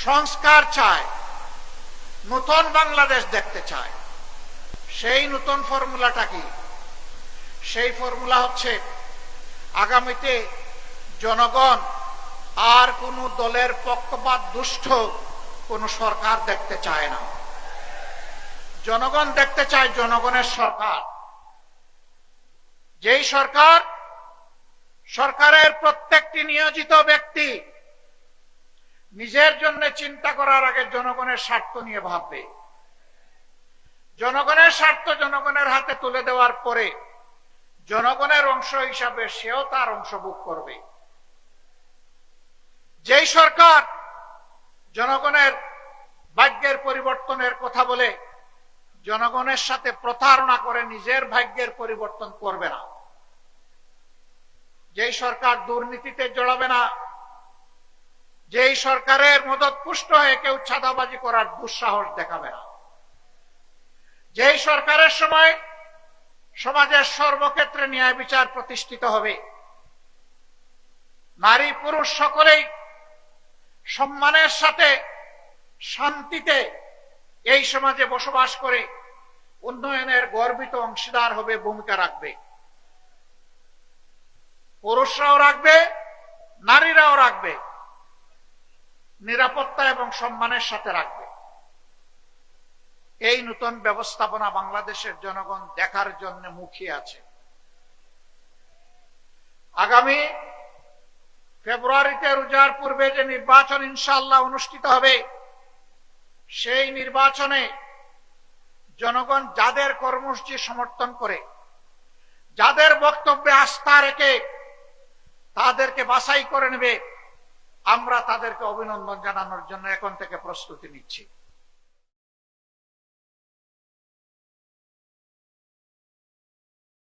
সংস্কার চায়, নতুন বাংলাদেশ দেখতে চায়। সেই নতুন ফর্মুলাটা কি? সেই ফর্মুলা হচ্ছে আগামীতে জনগণ আর কোন দলের পক্ষপাত দুষ্ট কোন সরকার দেখতে চায় না। জনগণ দেখতে চায় জনগণের সরকার, যেই সরকারের প্রত্যেকটি নিয়োজিত ব্যক্তি নিজের জন্য চিন্তা করার আগে জনগণের স্বার্থ নিয়ে ভাববে। জনগণের স্বার্থ জনগণের হাতে তুলে দেওয়ার পরে জনগণের অংশ হিসাবে সেও তার অংশ ভোগ করবে। যেই সরকার জনগণের ভাগ্যের পরিবর্তনের কথা বলে জনগণের সাথে প্রতারণা করে নিজের ভাগ্যের পরিবর্তন করবে না, যেই সরকার দুর্নীতিতে জড়াবে না, যেই সরকারের মদতপুষ্ট হয়ে কেউ চাঁদাবাজি করার দুঃসাহস দেখাবে না, যেই সরকারের সময় সমাজের সর্বক্ষেত্রে ন্যায় বিচার প্রতিষ্ঠিত হবে, নারী পুরুষ সকলেই সম্মানের সাথে শান্তিতে এই সমাজে বসবাস করে উন্নয়নের গর্বিত অংশীদার হবে, ভূমিকা রাখবে। পুরুষরাও রাখবে, নারীরাও রাখবে, নিরাপত্তা এবং সম্মানের সাথে রাখবে। এই নতুন ব্যবস্থাপনা বাংলাদেশের জনগণ দেখার জন্য মুখিয়ে আছে। আগামী ফেব্রুয়ারিতে রোজার পূর্বে যে নির্বাচন ইনশাআল্লাহ অনুষ্ঠিত হবে, সেই নির্বাচনে জনগণ যাদের কর্মসূচি সমর্থন করে, যাদের বক্তব্যে আস্থা রেখে তাদেরকে বাছাই করে নেবে, আমরা তাদেরকে অভিনন্দন জানানোর জন্য এখন থেকে প্রস্তুতি নিচ্ছি।